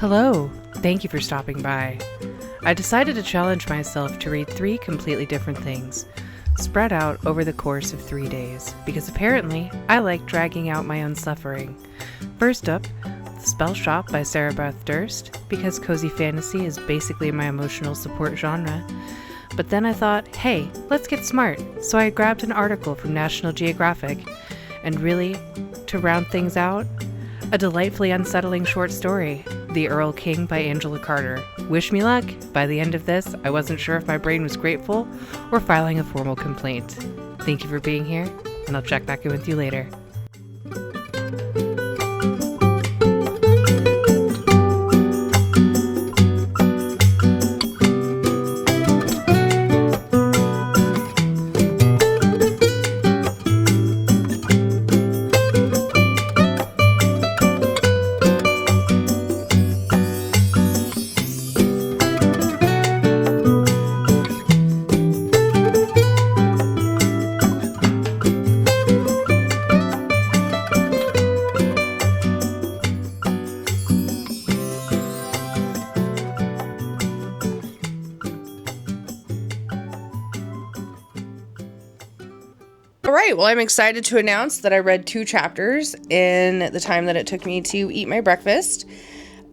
Hello, thank you for stopping by. I decided to challenge myself to read 3 completely different things, spread out over the course of 3 days, because apparently I like dragging out my own suffering. First up, The Spellshop by Beth Durst, because cozy fantasy is basically my emotional support genre. But then I thought, hey, let's get smart, so I grabbed an article from National Geographic, and really, to round things out, a delightfully unsettling short story, The Erl-King by Angela Carter. Wish me luck. By the end of this, I wasn't sure if my brain was grateful or filing a formal complaint. Thank you for being here, and I'll check back in with you later. All right, well, I'm excited to announce that I read 2 chapters in the time that it took me to eat my breakfast.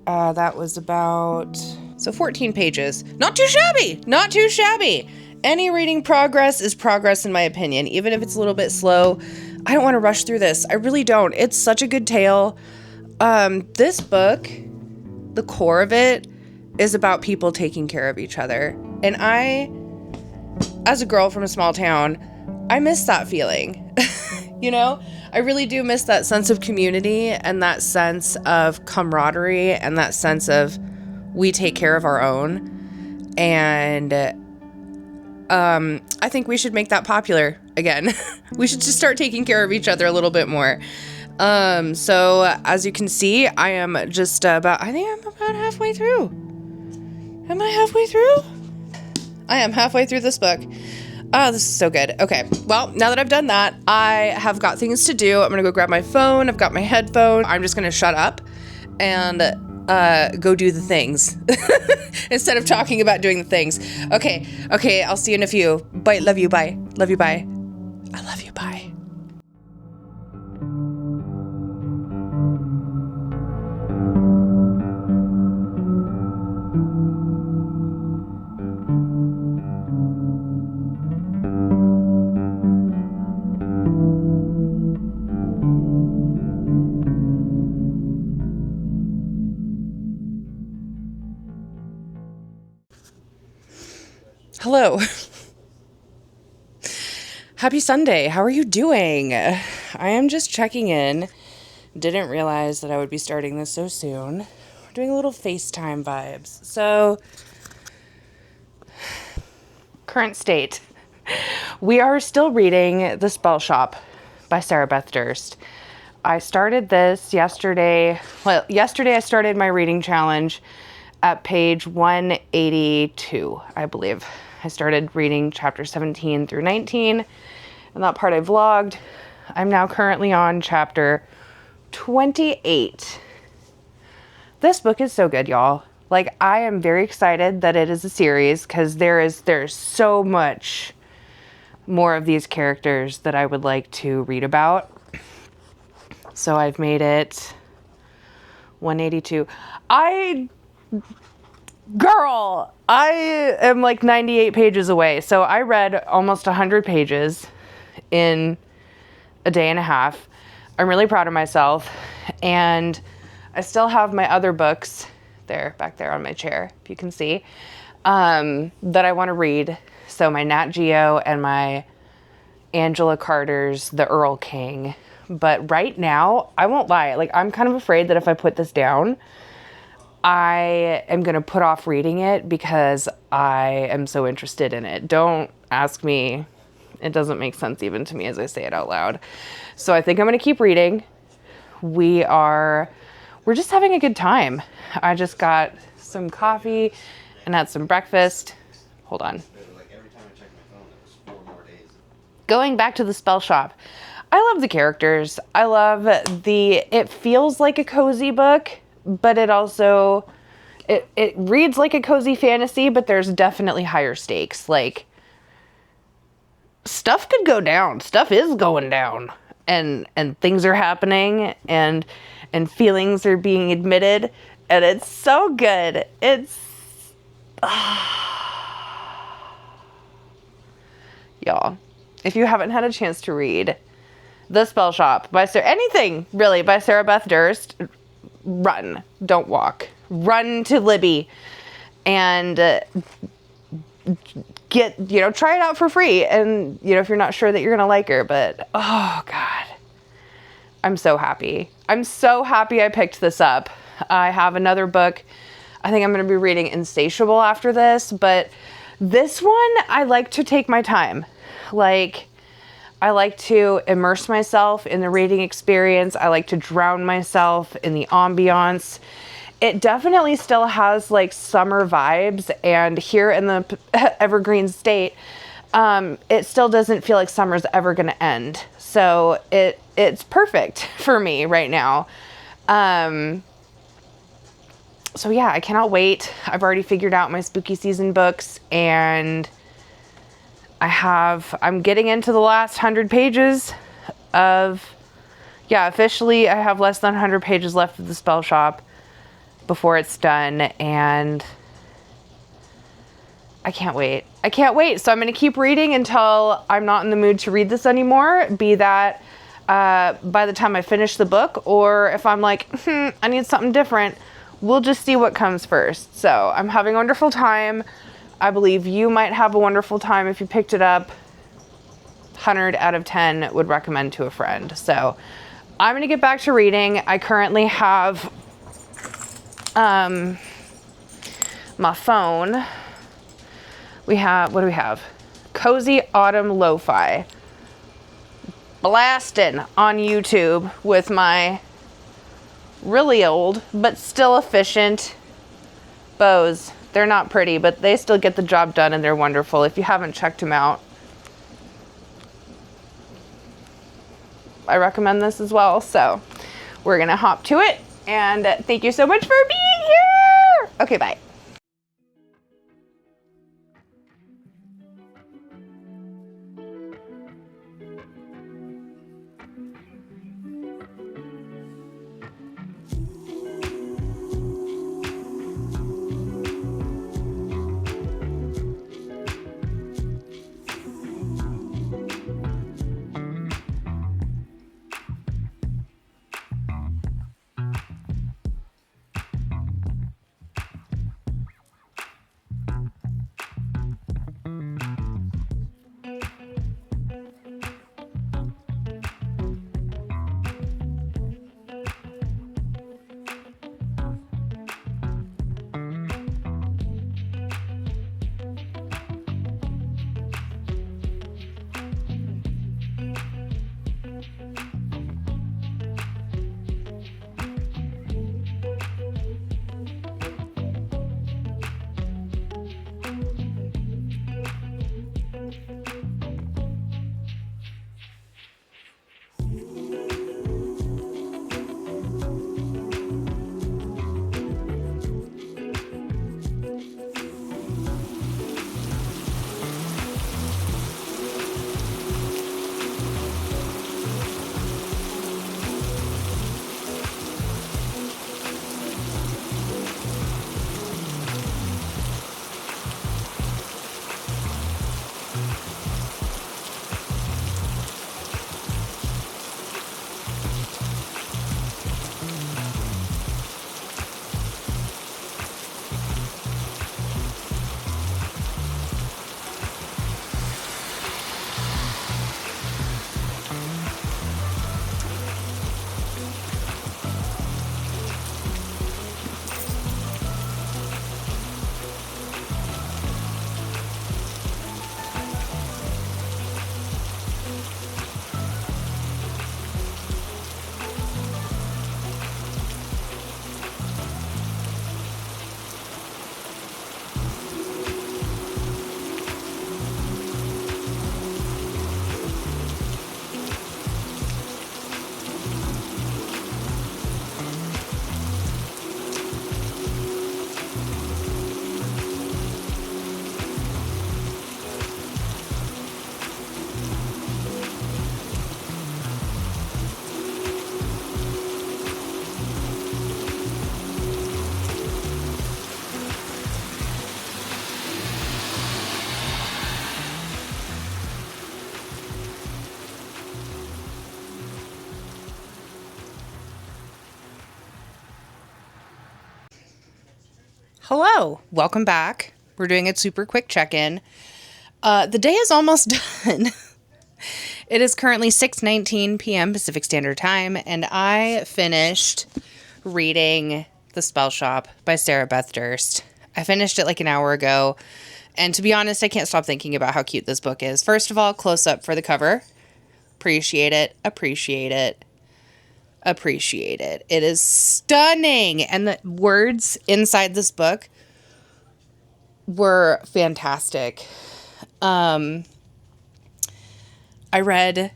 That was about 14 pages. Not too shabby, not too shabby. Any reading progress is progress in my opinion, even if it's a little bit slow. I don't want to rush through this. I really don't. It's such a good tale. This book, the core of it, is about people taking care of each other. And I, as a girl from a small town, I miss that feeling, you know? I really do miss that sense of community and that sense of camaraderie and that sense of we take care of our own. And I think we should make that popular again. We should just start taking care of each other a little bit more. So as you can see, I am just I think I'm about halfway through. Am I halfway through? I am halfway through this book. Oh, this is so good. Okay, well, now that I've done that, I have got things to do. I'm gonna go grab my phone. I've got my headphone. I'm just gonna shut up and go do the things instead of talking about doing the things. Okay, I'll see you in a few. Bye, love you, bye. Love you, bye. I love you, bye. Hello. Happy Sunday. How are you doing? I am just checking in. Didn't realize that I would be starting this so soon. We're doing a little FaceTime vibes. So, current state. We are still reading The Spellshop by Beth Durst. I started this yesterday. Well, yesterday I started my reading challenge at page 182, I believe. I started reading chapter 17 through 19, and that part I vlogged. I'm now currently on chapter 28. This book is so good, y'all. Like, I am very excited that it is a series, because there's so much more of these characters that I would like to read about. So I've made it 182. Girl, I am like 98 pages away. So I read almost 100 pages in a day and a half. I'm really proud of myself. And I still have my other books back there on my chair, if you can see, that I want to read. So my Nat Geo and my Angela Carter's The Erl-King. But right now, I won't lie. Like, I'm kind of afraid that if I put this down, I am going to put off reading it because I am so interested in it. Don't ask me. It doesn't make sense even to me as I say it out loud. So I think I'm going to keep reading. We're just having a good time. I just got some coffee and had some breakfast. Hold on. Going back to The Spellshop. I love the characters. I love it feels like a cozy book, but it also it reads like a cozy fantasy, but there's definitely higher stakes. Like, stuff could go down. Stuff is going down. And things are happening, and feelings are being admitted, and it's so good. It's y'all, if you haven't had a chance to read The Spellshop by anything really by Sarah Beth Durst, run, don't walk. Run to Libby and try it out for free. And, if you're not sure that you're going to like her, but, oh, God, I'm so happy. I'm so happy I picked this up. I have another book. I think I'm going to be reading Insatiable after this, but this one, I like to take my time. Like, I like to immerse myself in the reading experience. I like to drown myself in the ambiance. It definitely still has like summer vibes, and here in the Evergreen State, it still doesn't feel like summer's ever going to end. So it's perfect for me right now. So yeah, I cannot wait. I've already figured out my spooky season books, and I'm getting into the last 100 pages officially I have less than 100 pages left of the Spellshop before it's done, and I can't wait. So I'm going to keep reading until I'm not in the mood to read this anymore, be that by the time I finish the book, or if I'm like, I need something different, we'll just see what comes first. So I'm having a wonderful time. I believe you might have a wonderful time if you picked it up. 100 out of 10 would recommend to a friend. So I'm going to get back to reading. I currently have my phone. What do we have? Cozy Autumn Lo-Fi. Blasting on YouTube with my really old, but still efficient Bose. They're not pretty, but they still get the job done, and they're wonderful. If you haven't checked them out, I recommend this as well. So we're going to hop to it, and thank you so much for being here. Okay, bye. Hello, welcome back. We're doing a super quick check-in. The day is almost done. It is currently 6:19 p.m. Pacific Standard Time, and I finished reading The Spellshop by Beth Durst. I finished it like an hour ago, and to be honest, I can't stop thinking about how cute this book is. First of all, close up for the cover. Appreciate it, appreciate it, appreciate it. It is stunning, and the words inside this book were fantastic. I read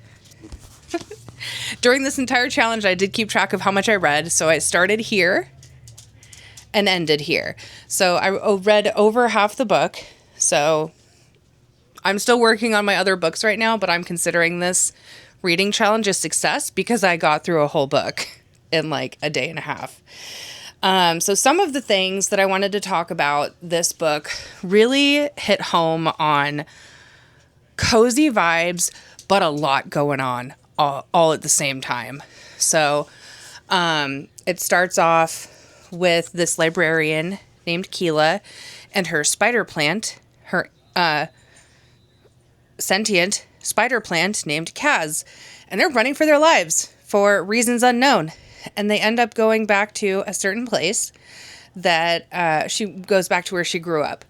during this entire challenge, I did keep track of how much I read. So I started here and ended here. So I read over half the book. So I'm still working on my other books right now, but I'm considering this reading challenge a success because I got through a whole book in like a day and a half. So some of the things that I wanted to talk about this book really hit home on cozy vibes, but a lot going on all at the same time. So it starts off with this librarian named Keela and her spider plant, her sentient spider plant named Kaz, and they're running for their lives for reasons unknown. And they end up going back to a certain place that she goes back to where she grew up.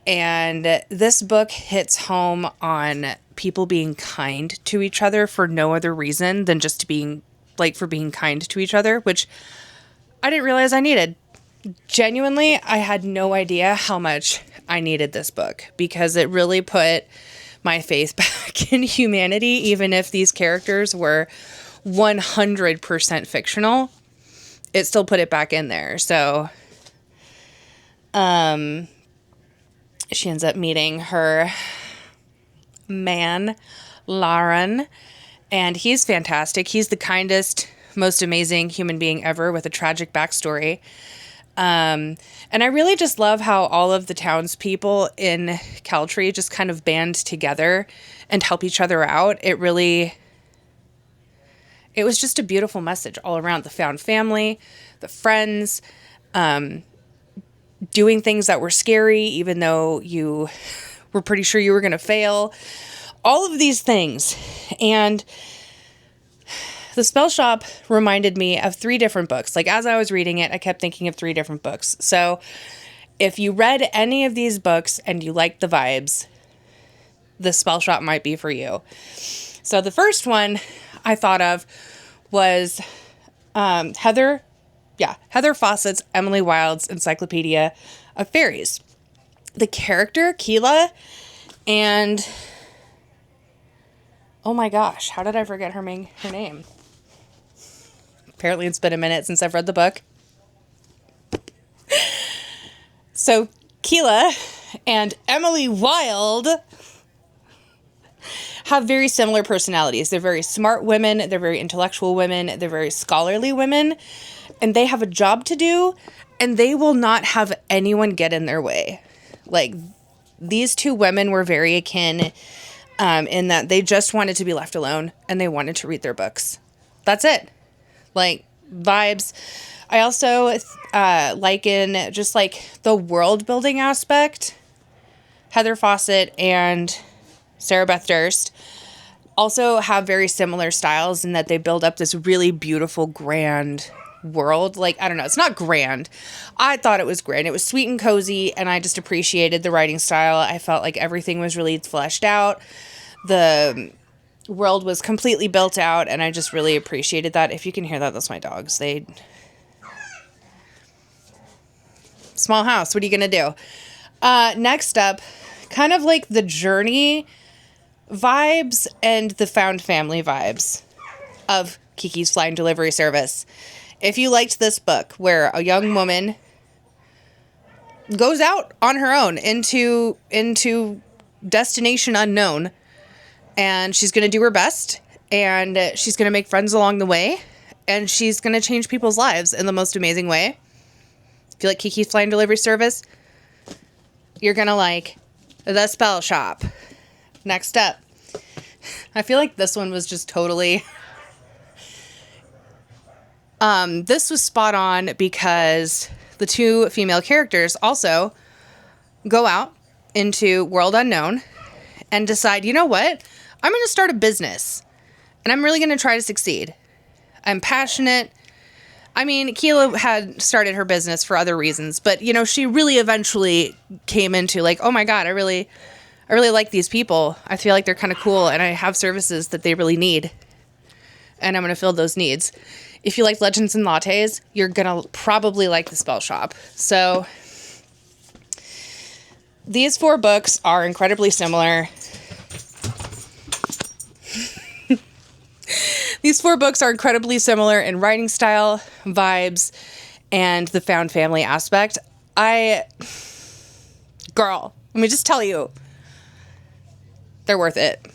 And this book hits home on people being kind to each other for no other reason than just being for being kind to each other, which I didn't realize I needed. Genuinely, I had no idea how much I needed this book because it really put my faith back in humanity, even if these characters were 100% fictional. It still put it back in there. So, she ends up meeting her man, Lauren, and he's fantastic. He's the kindest, most amazing human being ever with a tragic backstory. And I really just love how all of the townspeople in Caltree just kind of band together and help each other out. It was just a beautiful message all around. The found family, the friends, doing things that were scary, even though you were pretty sure you were going to fail. All of these things. And the Spellshop reminded me of 3 different books. Like, as I was reading it, I kept thinking of 3 different books. So if you read any of these books and you like the vibes, the Spellshop might be for you. So the first one I thought of was Heather Fawcett's Emily Wilde's Encyclopedia of Fairies. The character, Keela, and oh my gosh, how did I forget her name? Apparently it's been a minute since I've read the book. So Keela and Emily Wilde have very similar personalities. They're very smart women. They're very intellectual women. They're very scholarly women. And they have a job to do, and they will not have anyone get in their way. Like, these 2 women were very akin in that they just wanted to be left alone, and they wanted to read their books. That's it. Like, vibes. I also liken just, like, the world-building aspect. Heather Fawcett and Beth Durst also have very similar styles in that they build up this really beautiful, grand world. Like, I don't know, it's not grand. I thought it was grand. It was sweet and cozy, and I just appreciated the writing style. I felt like everything was really fleshed out. The world was completely built out, and I just really appreciated that. If you can hear that, that's my dogs. Small house, what are you gonna do? Next up, kind of like the journey vibes and the found family vibes of Kiki's Flying Delivery Service. If you liked this book where a young woman goes out on her own into destination unknown, and she's going to do her best, and she's going to make friends along the way, and she's going to change people's lives in the most amazing way. If you like Kiki's Flying Delivery Service, you're going to like The Spellshop. Next up, I feel like this one was just totally... this was spot on because the two female characters also go out into world unknown and decide, you know what? I'm going to start a business and I'm really going to try to succeed. I'm passionate. I mean, Keela had started her business for other reasons, but you know, she really eventually came into like, oh my God, I really like these people. I feel like they're kind of cool and I have services that they really need. And I'm going to fill those needs. If you like Legends and Lattes, you're going to probably like the Spellshop. So these 4 books are incredibly similar. These 4 books are incredibly similar in writing style, vibes, and the found family aspect. Girl, let me just tell you, they're worth it.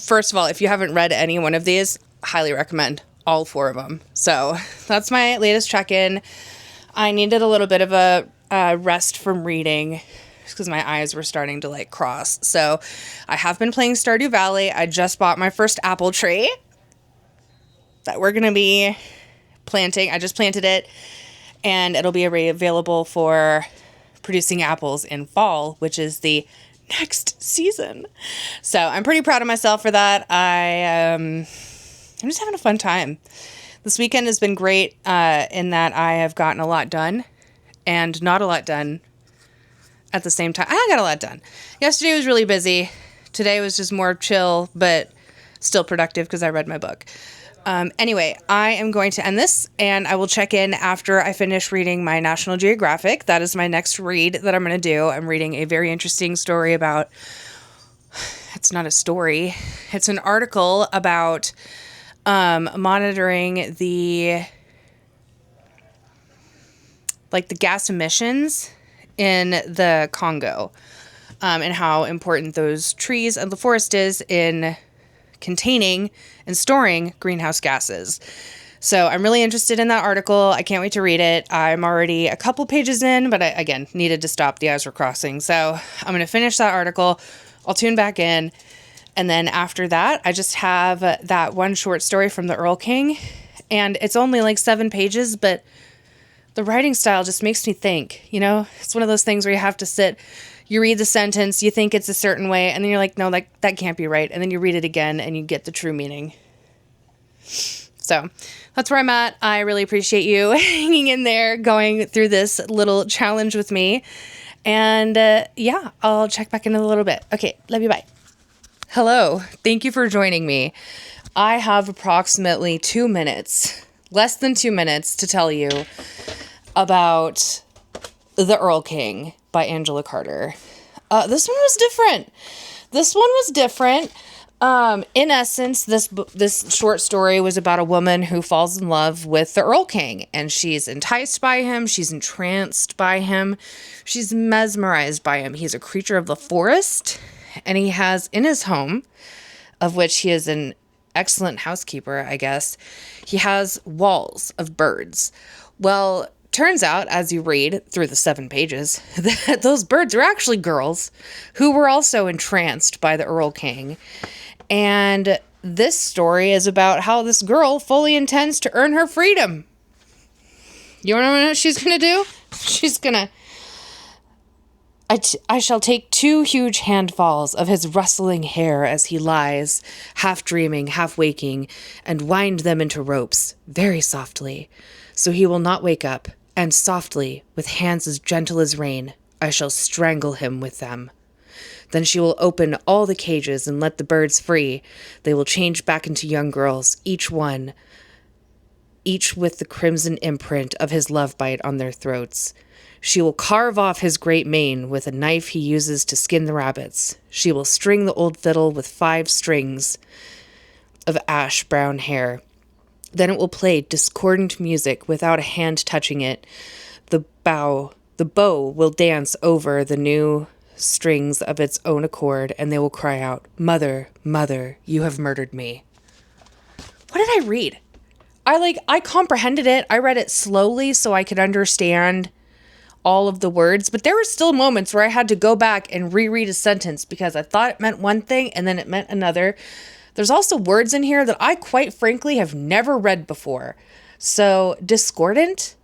First of all, if you haven't read any one of these, highly recommend all 4 of them. So that's my latest check-in. I needed a little bit of a rest from reading because my eyes were starting to like cross. So I have been playing Stardew Valley. I just bought my first apple tree that we're going to be planting. I just planted it and it'll be available for producing apples in fall, which is the next season. So I'm pretty proud of myself for that. I'm just having a fun time. This weekend has been great in that I have gotten a lot done and not a lot done at the same time. I got a lot done. Yesterday was really busy. Today was just more chill, but still productive because I read my book. Anyway, I am going to end this and I will check in after I finish reading my National Geographic. That is my next read that I'm going to do. I'm reading a very interesting story about, it's not a story, it's an article about monitoring the gas emissions in the Congo and how important those trees and the forest is in containing and storing greenhouse gases. So I'm really interested in that article. I can't wait to read it. I'm already a couple pages in, but I, again, needed to stop. The eyes were crossing. So I'm going to finish that article. I'll tune back in. And then after that, I just have that one short story from the Erl-King. And it's only like 7 pages, but the writing style just makes me think, you know? It's one of those things where you have to sit. You read the sentence, you think it's a certain way, and then you're like, no, that can't be right. And then you read it again, and you get the true meaning. So that's where I'm at. I really appreciate you hanging in there, going through this little challenge with me. And yeah, I'll check back in a little bit. Okay, love you, bye. Hello, thank you for joining me. I have approximately 2 minutes, less than 2 minutes, to tell you about The Erl-King by Angela Carter. This one was different. In essence, this short story was about a woman who falls in love with the Erl-King, and she's enticed by him, she's entranced by him, she's mesmerized by him. He's a creature of the forest, and he has in his home, of which he is an excellent housekeeper, I guess, he has walls of birds. Well, turns out, as you read through the 7 pages, that those birds are actually girls who were also entranced by the Erl-King. And this story is about how this girl fully intends to earn her freedom. You want to know what she's going to do? She's going to... I shall take 2 huge handfuls of his rustling hair as he lies, half dreaming, half waking, and wind them into ropes, very softly, so he will not wake up, and softly, with hands as gentle as rain, I shall strangle him with them. Then she will open all the cages and let the birds free. They will change back into young girls, each with the crimson imprint of his love bite on their throats. She will carve off his great mane with a knife he uses to skin the rabbits. She will string the old fiddle with 5 strings of ash-brown hair. Then it will play discordant music without a hand touching it. The bow will dance over the new strings of its own accord, and they will cry out, "Mother, mother, you have murdered me." What did I read? I comprehended it. I read it slowly so I could understand all of the words, but there were still moments where I had to go back and reread a sentence because I thought it meant one thing and then it meant another. There's also words in here that I quite frankly have never read before. So discordant,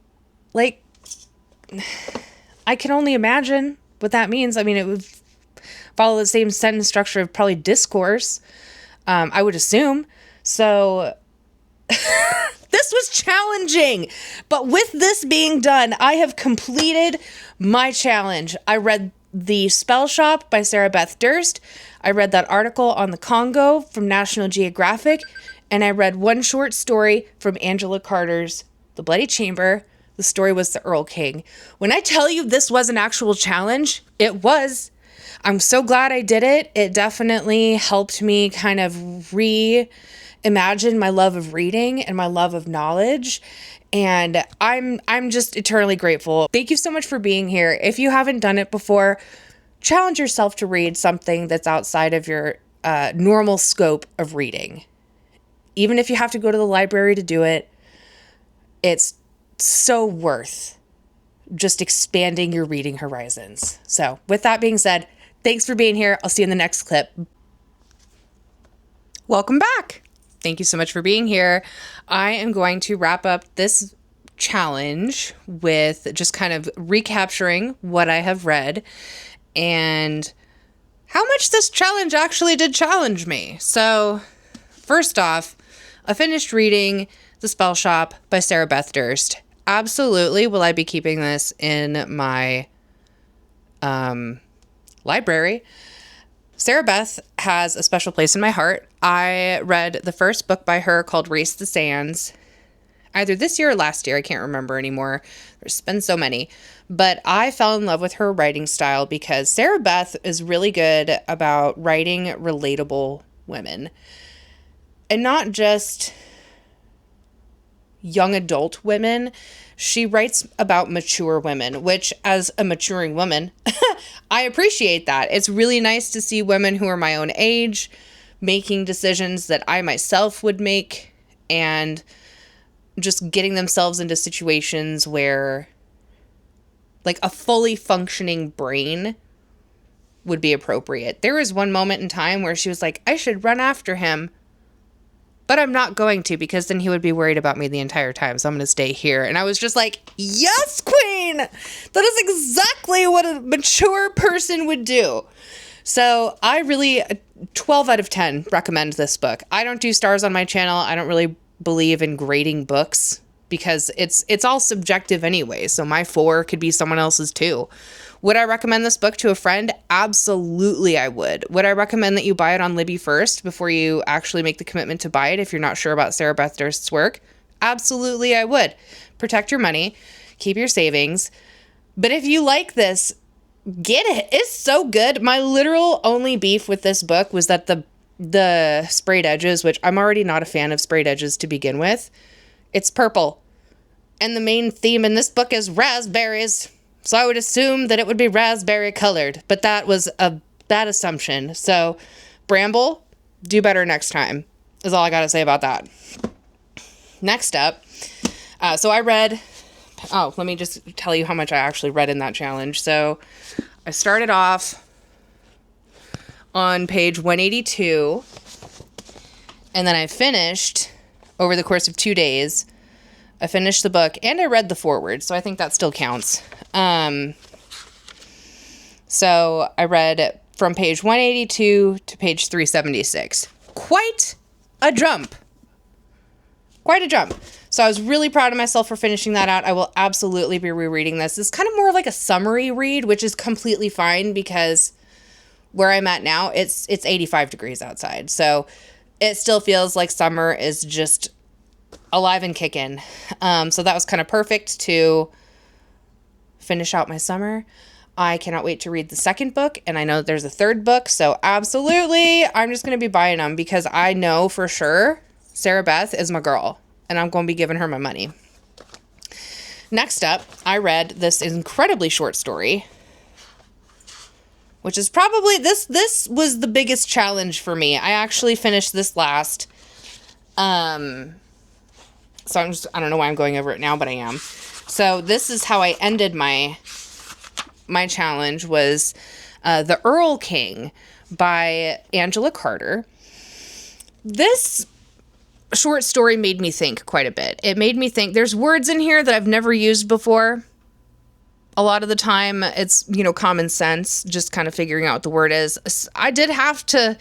I can only imagine what that means. I mean, it would follow the same sentence structure of probably discourse, I would assume. So this was challenging. But with this being done, I have completed my challenge. I read The Spellshop by Beth Durst. I read that article on the Congo from National Geographic. And I read one short story from Angela Carter's The Bloody Chamber. The story was the Erl-King. When I tell you this was an actual challenge, it was. I'm so glad I did it. It definitely helped me kind of reimagine my love of reading and my love of knowledge. And I'm just eternally grateful. Thank you so much for being here. If you haven't done it before, challenge yourself to read something that's outside of your normal scope of reading. Even if you have to go to the library to do it, it's so worth just expanding your reading horizons. So with that being said, thanks for being here. I'll see you in the next clip. Welcome back. Thank you so much for being here. I am going to wrap up this challenge with just kind of recapturing what I have read and how much this challenge actually did challenge me. So first off, I finished reading The Spellshop by Beth Durst. Absolutely will I be keeping this in my library. Beth has a special place in my heart. I read the first book by her called Race the Sands, either this year or last year. I can't remember anymore. There's been so many. But I fell in love with her writing style because Beth is really good about writing relatable women. And not just young adult women. She writes about mature women, which as a maturing woman, I appreciate that. It's really nice to see women who are my own age making decisions that I myself would make and just getting themselves into situations where like a fully functioning brain would be appropriate. There was one moment in time where she was like, I should run after him. But I'm not going to because then he would be worried about me the entire time. So I'm going to stay here. And I was just like, yes, queen. That is exactly what a mature person would do. So I really, 12 out of 10, recommend this book. I don't do stars on my channel. I don't really believe in grading books because it's all subjective anyway. So my 4 could be someone else's 2. Would I recommend this book to a friend? Absolutely, I would. Would I recommend that you buy it on Libby first before you actually make the commitment to buy it if you're not sure about Beth Durst's work? Absolutely, I would. Protect your money. Keep your savings. But if you like this, get it. It's so good. My literal only beef with this book was that the sprayed edges, which I'm already not a fan of sprayed edges to begin with, it's purple. And the main theme in this book is raspberries. So I would assume that it would be raspberry colored, but that was a bad assumption. So Bramble, do better next time, is all I got to say about that. Next up, so I read, let me just tell you how much I actually read in that challenge. So I started off on page 182, and then I finished over the course of 2 days. I finished the book and I read the foreword, so I think that still counts. So I read from page 182 to page 376. Quite a jump. Quite a jump. So I was really proud of myself for finishing that out. I will absolutely be rereading this. It's kind of more like a summary read, which is completely fine because where I'm at now, it's 85 degrees outside. So it still feels like summer is just alive and kicking. So that was kind of perfect to finish out my summer. I cannot wait to read the second book, and I know there's a third book, so absolutely, I'm just going to be buying them because I know for sure Beth is my girl, and I'm going to be giving her my money. Next up, I read this incredibly short story, which is probably, this was the biggest challenge for me. I actually finished this last, so I don't know why I'm going over it now, but I am. So this is how I ended my challenge was The Erl-King by Angela Carter. This short story made me think quite a bit. It made me think, there's words in here that I've never used before. A lot of the time it's, common sense, just kind of figuring out what the word is. I did have to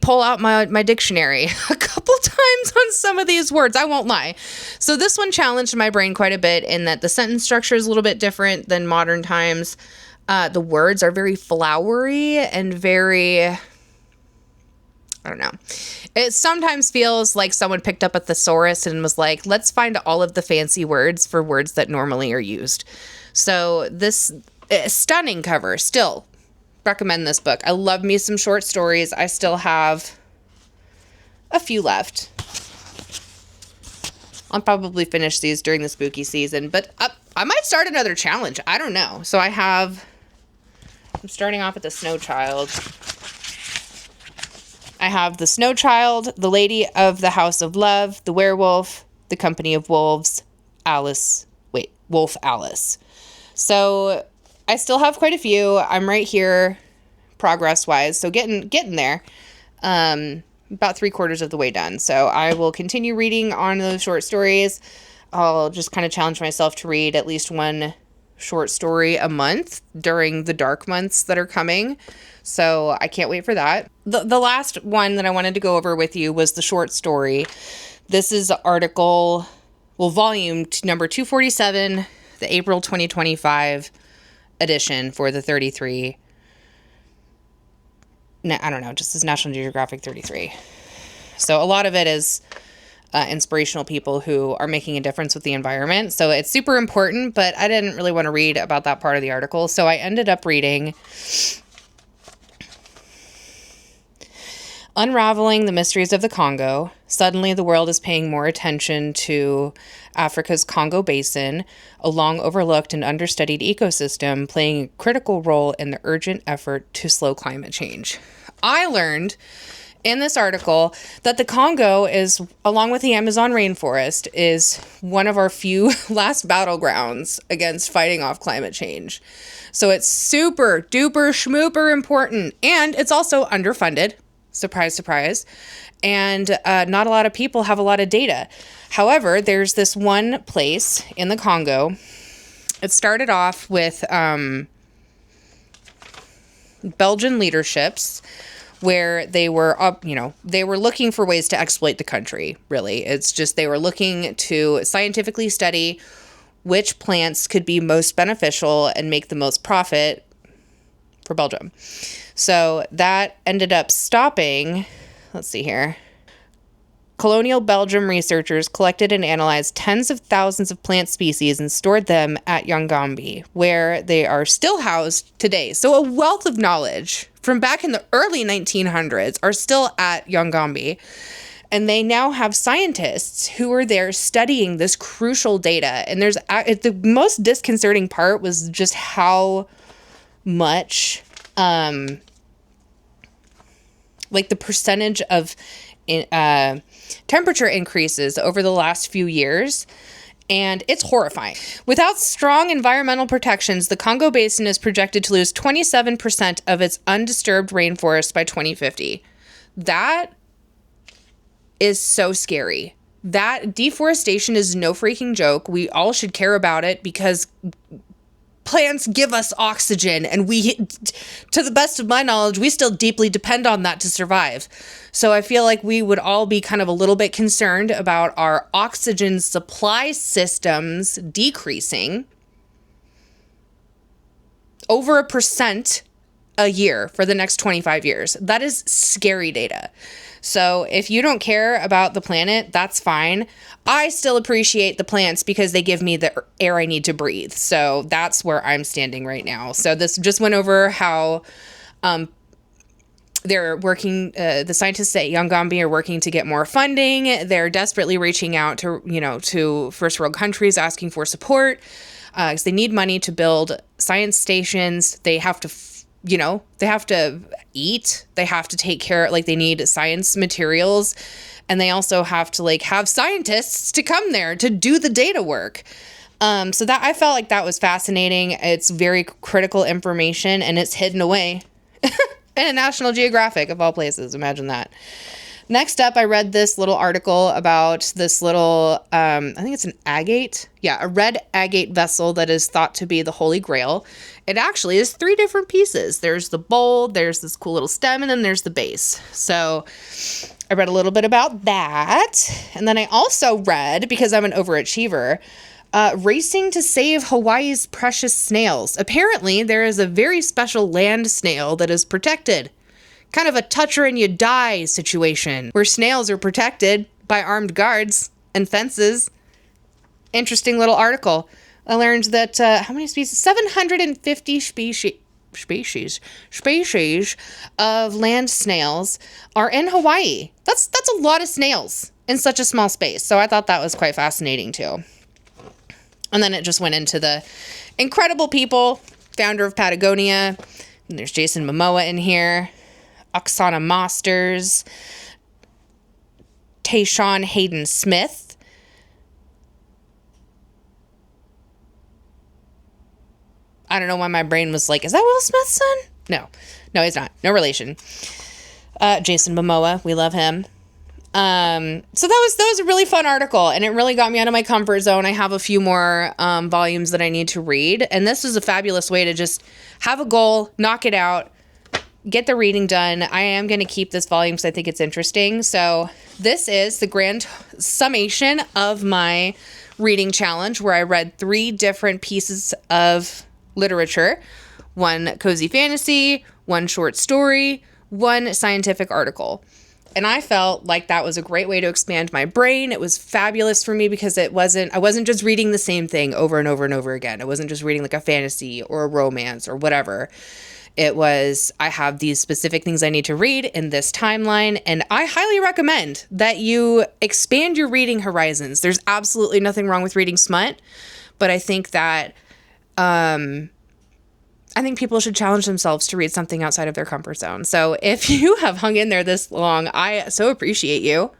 pull out my dictionary a couple times on some of these words, I won't lie. So this one challenged my brain quite a bit in that the sentence structure is a little bit different than modern times. The words are very flowery and very, I don't know. It sometimes feels like someone picked up a thesaurus and was like, let's find all of the fancy words for words that normally are used. So this stunning cover, still recommend this book. I love me some short stories. I still have a few left. I'll probably finish these during the spooky season, but I might start another challenge. I don't know. So I'm starting off with the Snow Child. I have the Snow Child, the Lady of the House of Love, the Werewolf, the Company of Wolves, Wolf Alice. So I still have quite a few. I'm right here progress-wise, so getting there. About 3/4 of the way done. So I will continue reading on those short stories. I'll just kind of challenge myself to read at least one short story a month during the dark months that are coming. So I can't wait for that. The last one that I wanted to go over with you was the short story. This is volume number 247, the April 2025 edition for the 33. I don't know, just as National Geographic 33. So a lot of it is inspirational people who are making a difference with the environment. So it's super important, but I didn't really want to read about that part of the article. So I ended up reading Unraveling the Mysteries of the Congo. Suddenly the world is paying more attention to Africa's Congo Basin, a long overlooked and understudied ecosystem playing a critical role in the urgent effort to slow climate change. I learned in this article that the Congo is, along with the Amazon rainforest, is one of our few last battlegrounds against fighting off climate change. So it's super duper schmooper important, and it's also underfunded. Surprise, surprise. And not a lot of people have a lot of data. However, there's this one place in the Congo. It started off with Belgian leaderships where they were they were looking for ways to exploit the country, really. It's just they were looking to scientifically study which plants could be most beneficial and make the most profit for Belgium. So that ended up stopping, let's see here. Colonial Belgium researchers collected and analyzed tens of thousands of plant species and stored them at Yangambi, where they are still housed today. So a wealth of knowledge from back in the early 1900s are still at Yangambi. And they now have scientists who are there studying this crucial data. And the most disconcerting part was just how much the percentage of temperature increases over the last few years, and it's horrifying. Without strong environmental protections, the Congo Basin is projected to lose 27% of its undisturbed rainforest by 2050. That is so scary. That deforestation is no freaking joke. We all should care about it because plants give us oxygen, and we, to the best of my knowledge, we still deeply depend on that to survive. So I feel like we would all be kind of a little bit concerned about our oxygen supply systems decreasing over 1% a year for the next 25 years. That is scary data. So if you don't care about the planet, that's fine. I still appreciate the plants because they give me the air I need to breathe. So that's where I'm standing right now. So this just went over how they're working, the scientists at Yangambi are working to get more funding. They're desperately reaching out to first world countries asking for support because they need money to build science stations. They have to they have to eat, they have to take care, they need science materials, and they also have to have scientists to come there to do the data work. So that I felt like that was fascinating. It's very critical information, and it's hidden away in a National Geographic of all places. Imagine that. Next up, I read this little article about this little, I think it's an agate. Yeah, a red agate vessel that is thought to be the Holy Grail. It actually is 3 different pieces. There's the bowl, there's this cool little stem, and then there's the base. So I read a little bit about that. And then I also read, because I'm an overachiever, Racing to Save Hawaii's Precious Snails. Apparently, there is a very special land snail that is protected. Kind of a touch her and you die situation, where snails are protected by armed guards and fences. Interesting little article. I learned that, how many species? 750 species of land snails are in Hawaii. That's a lot of snails in such a small space. So I thought that was quite fascinating too. And then it just went into the incredible people, founder of Patagonia. And there's Jason Momoa in here. Oksana Masters, Tayshawn Hayden Smith, I don't know why my brain was like, is that Will Smith's son? No, he's not. No relation. Jason Momoa, we love him. So that was a really fun article, and it really got me out of my comfort zone. I have a few more volumes that I need to read, and this is a fabulous way to just have a goal, knock it out, get the reading done. I am going to keep this volume because I think it's interesting. So this is the grand summation of my reading challenge, where I read 3 different pieces of literature: 1 cozy fantasy, 1 short story, 1 scientific article. And I felt like that was a great way to expand my brain. It was fabulous for me because I wasn't just reading the same thing over and over and over again. I wasn't just reading like a fantasy or a romance or whatever. It was, I have these specific things I need to read in this timeline, and I highly recommend that you expand your reading horizons. There's absolutely nothing wrong with reading smut, but I think that, I think people should challenge themselves to read something outside of their comfort zone. So if you have hung in there this long, I so appreciate you.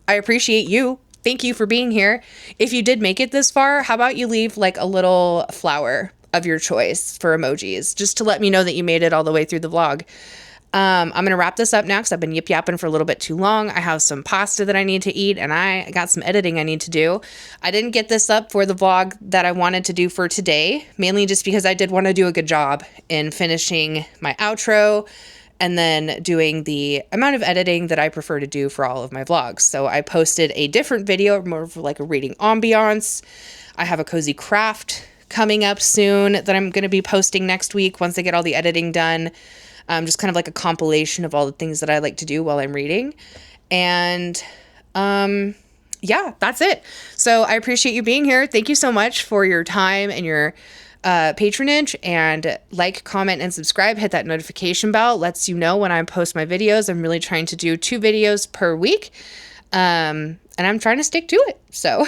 I appreciate you. Thank you for being here. If you did make it this far, how about you leave like a little flower of your choice for emojis, just to let me know that you made it all the way through the vlog. I'm going to wrap this up now because I've been yip-yapping for a little bit too long. I have some pasta that I need to eat, and I got some editing I need to do. I didn't get this up for the vlog that I wanted to do for today, mainly just because I did want to do a good job in finishing my outro and then doing the amount of editing that I prefer to do for all of my vlogs. So I posted a different video, more of like a reading ambiance. I have a cozy craft coming up soon that I'm going to be posting next week once I get all the editing done. Just kind of like a compilation of all the things that I like to do while I'm reading. And yeah, that's it. So I appreciate you being here. Thank you so much for your time and your patronage, and like, comment, and subscribe. Hit that notification bell. It lets you know when I post my videos. I'm really trying to do 2 videos per week. And I'm trying to stick to it. So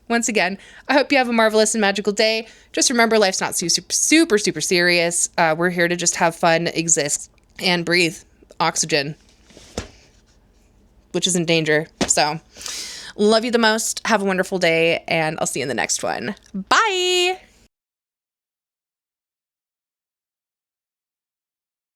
once again, I hope you have a marvelous and magical day. Just remember, life's not super serious. We're here to just have fun, exist, and breathe oxygen, which is in danger. So, love you the most. Have a wonderful day, and I'll see you in the next one. Bye!